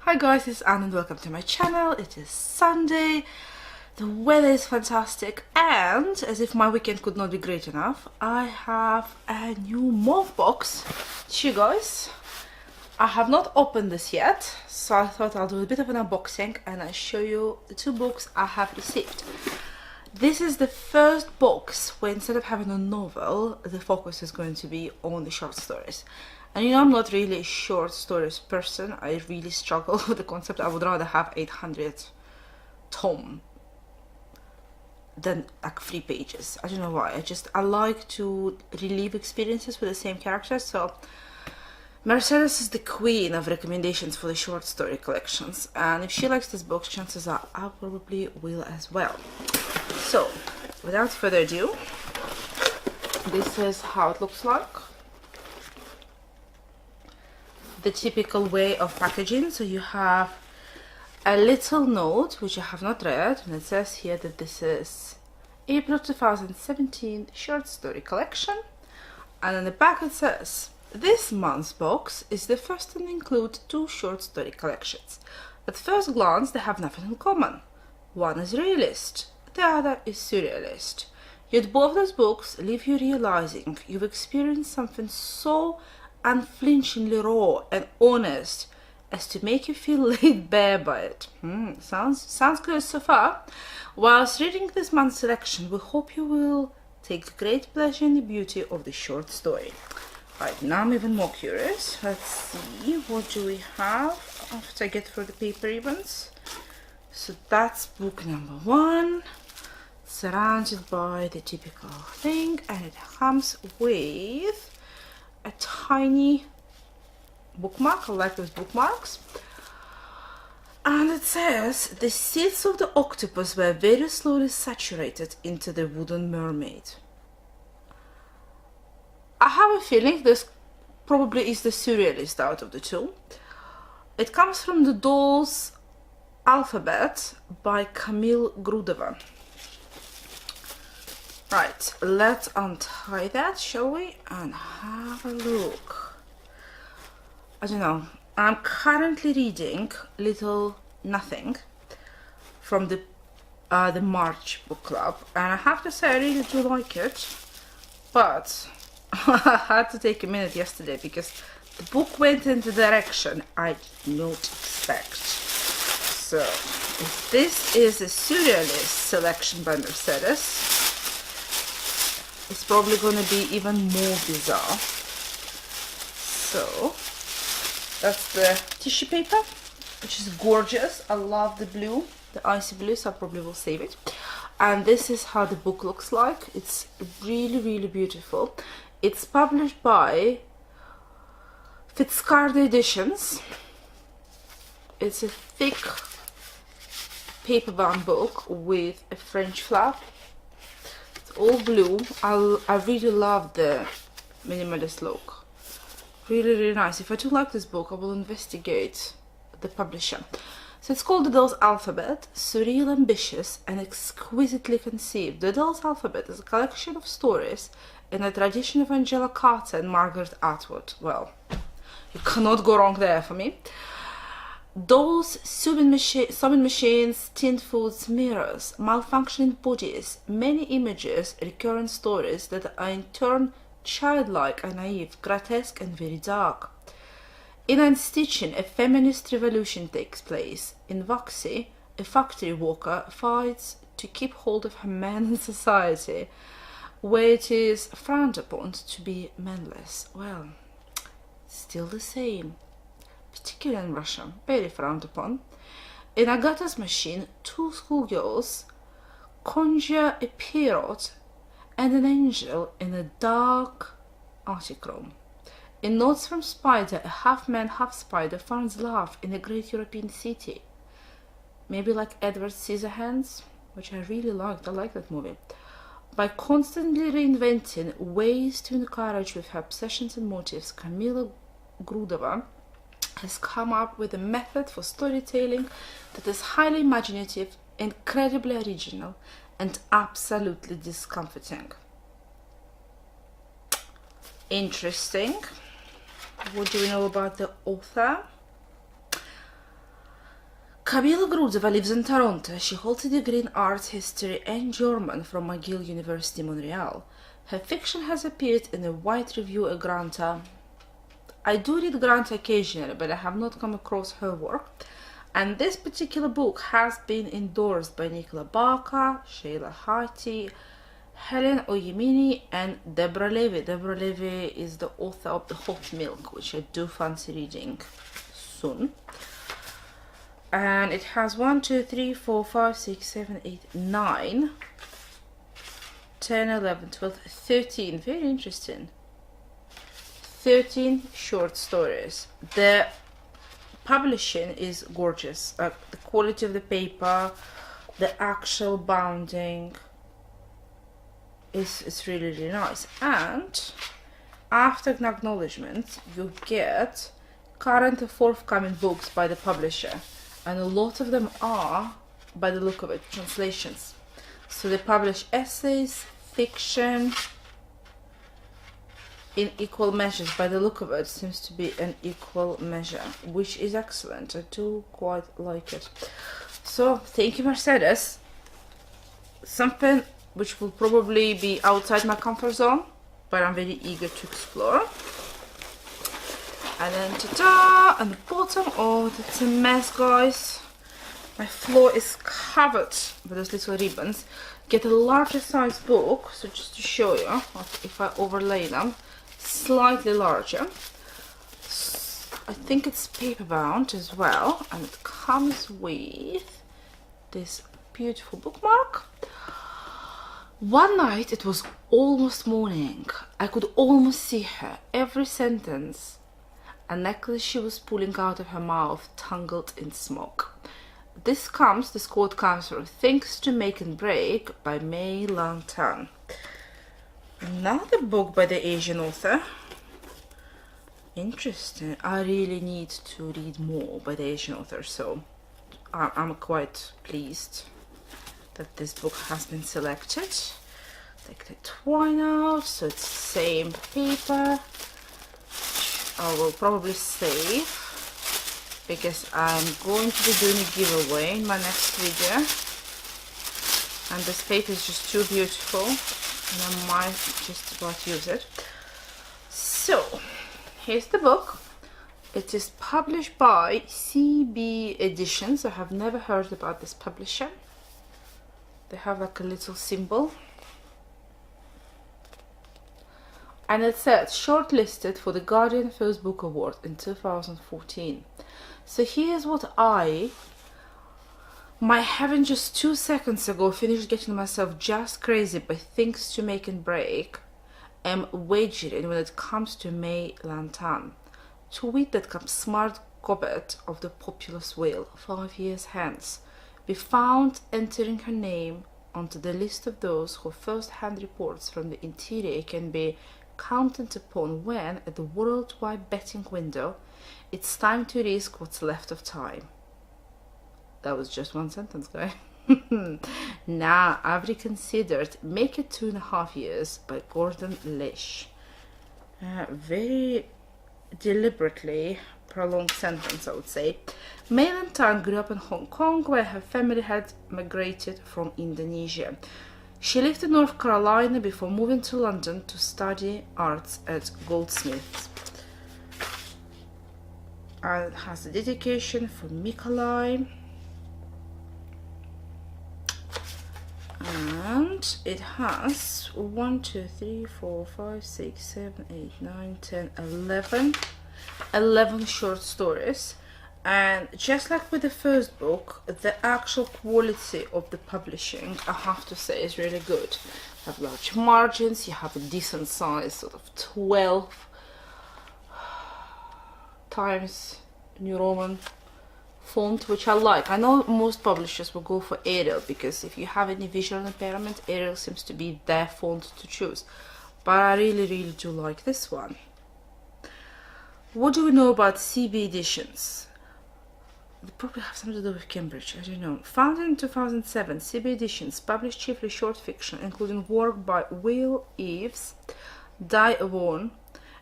Hi guys, it's Anne and welcome to my channel. It is Sunday, the weather is fantastic, and as if my weekend could not be great enough, I have a new Moth Box to you guys. I have not opened this yet, so I thought I'll do a bit of an unboxing and I'll show you the two books I have received. This is the first box where instead of having a novel, the focus is going to be on the short stories. And you know, I'm not really a short stories person. I really struggle with the concept. I would rather have 800 tome than like 3 pages. I don't know why. I like to relive experiences with the same characters. So Mercedes is the queen of recommendations for the short story collections, and if she likes this book, chances are I probably will as well. So without further ado, this is how it looks like. The typical way of packaging. So you have a little note which I have not read, and it says here that this is April 2017 short story collection, and on the back it says this month's box is the first to include 2 short story collections. At first glance they have nothing in common. One is realist, the other is surrealist. Yet both those books leave you realizing you've experienced something so unflinchingly raw and honest as to make you feel laid bare by it. Sounds good so far. Whilst reading this month's selection, we hope you will take great pleasure in the beauty of the short story. Right, now I'm even more curious. Let's see, what do we have after I get through the paper ribbons? So that's book number 1, surrounded by the typical thing, and it comes with a tiny bookmark. I like those bookmarks. And it says the seeds of the octopus were very slowly saturated into the wooden mermaid. I have a feeling this probably is the surrealist out of the two. It comes from the Doll's Alphabet by Camille Grudeva. Right, let's untie that, shall we, and have a look. I don't know, I'm currently reading Little Nothing from the March book club, and I have to say I really do like it, but I had to take a minute yesterday because the book went in the direction I did not expect. So, if this is a surrealist selection by Mercedes, it's probably going to be even more bizarre. So that's the tissue paper, which is gorgeous. I love the blue, the icy blue, so I probably will save it. And this is how the book looks like. It's really beautiful. It's published by Fitzcarraldo Editions. It's a thick paperbound book with a French flap. All blue. I really love the minimalist look. Really nice. If I do like this book, I will investigate the publisher. So it's called The Doll's Alphabet, surreal, ambitious, and exquisitely conceived. The Doll's Alphabet is a collection of stories in the tradition of Angela Carter and Margaret Atwood. Well, you cannot go wrong there for me. Dolls, sewing machines, tinned foods, mirrors, malfunctioning bodies, many images, recurrent stories that are in turn childlike and naive, grotesque and very dark. In Unstitching, a feminist revolution takes place. In Voxy, a factory worker fights to keep hold of her man in society, where it is frowned upon to be manless. Well, still the same. Particularly in Russia, very frowned upon. In Agatha's Machine, 2 schoolgirls conjure a parrot and an angel in a dark attic room. In Notes from Spider, a half-man, half-spider finds love in a great European city. Maybe like Edward Scissorhands, which I really liked. I like that movie. By constantly reinventing ways to encourage with her obsessions and motives, Camilla Grudeva has come up with a method for storytelling that is highly imaginative, incredibly original, and absolutely discomforting. Interesting. What do we know about the author? Camilla Grudeva lives in Toronto. She holds a degree in art history and German from McGill University, Montreal. Her fiction has appeared in a wide review of Granta. I do read Granta occasionally, but I have not come across her work. And this particular book has been endorsed by Nicola Barker, Sheila Harty, Helen Oyemini, and Deborah Levy. Deborah Levy is the author of The Hot Milk, which I do fancy reading soon. And it has 1, 2, 3, 4, 5, 6, 7, 8, 9, 10, 11, 12, 13. Very interesting. 13 short stories. The publishing is gorgeous. The quality of the paper, the actual bounding is really, really nice. And after an acknowledgement, you get current and forthcoming books by the publisher. And a lot of them are, by the look of it, translations. So they publish essays, fiction, in equal measures. By the look of it, seems to be an equal measure, which is excellent. I do quite like it. So thank you, Mercedes. Something which will probably be outside my comfort zone, but I'm very eager to explore. And then ta-da! And the bottom, oh, that's a mess, guys. My floor is covered with those little ribbons. Get a larger size book, so just to show you, if I overlay them, slightly larger. I think it's paper bound as well, and it comes with this beautiful bookmark. One night, it was almost morning. I could almost see her. Every sentence, a necklace she was pulling out of her mouth, tangled in smoke. This quote comes from Things to Make and Break by May Lan Tan. Another book by the Asian author. Interesting. I really need to read more by the Asian author, so I'm quite pleased that this book has been selected. Take the twine out, so it's the same paper. I will probably save because I'm going to be doing a giveaway in my next video, and this paper is just too beautiful and I might just about use it. So here's the book. It is published by CB Editions. I have never heard about this publisher. They have like a little symbol. And it says shortlisted for the Guardian First Book Award in 2014. So here's what my having just 2 seconds ago finished getting myself just crazy by Things to Make and Break, am wagering when it comes to May Lan Tan. To wit that comes smart gobbet of the populous whale 5 years hence, be found entering her name onto the list of those whose first-hand reports from the interior can be counted upon when, at the worldwide betting window, it's time to risk what's left of time. That was just one sentence, guy. Now, I've reconsidered Make It 2.5 Years by Gordon Lish. Very deliberately prolonged sentence, I would say. May Lan Tan grew up in Hong Kong, where her family had migrated from Indonesia. She lived in North Carolina before moving to London to study arts at Goldsmiths. And it has a dedication for Mikolai. And it has 1, 2, 3, 4, 5, 6, 7, 8, 9, 10, 11 short stories. And just like with the first book, the actual quality of the publishing, I have to say, is really good. You have large margins, you have a decent size, sort of 12 times New Roman font, which I like. I know most publishers will go for Arial because if you have any visual impairment, Arial seems to be their font to choose. But I really, really do like this one. What do we know about CB Editions? They probably have something to do with Cambridge, I don't know. Founded in 2007, CB Editions published chiefly short fiction, including work by Will Eves, Di Vaughan,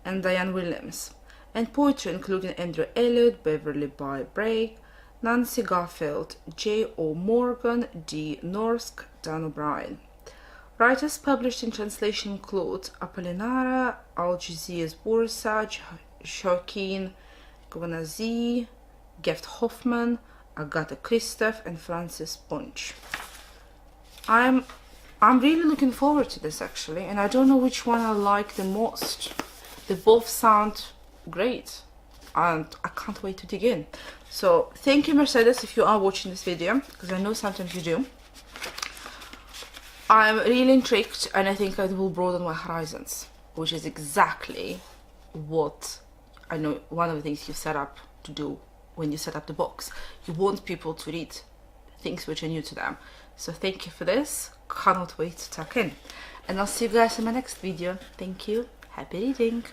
and Diane Williams, and poetry including Andrew Elliott, Beverly by Bragg, Nancy Garfield, J. O. Morgan, D. Norsk, Dan O'Brien. Writers published in translation include Apollinara, Algeciras Bursa, Joaquin Gwenazi, Geft Hoffman, Agatha Christoph, and Francis Punch. I'm really looking forward to this actually, and I don't know which one I like the most. They both sound great, and I can't wait to dig in. So thank you, Mercedes, if you are watching this video, because I know sometimes you do. I'm really intrigued, and I think it will broaden my horizons, which is exactly what I know one of the things you set up to do when you set up the box. You want people to read things which are new to them. So thank you for this. Cannot wait to tuck in. And I'll see you guys in my next video. Thank you. Happy reading.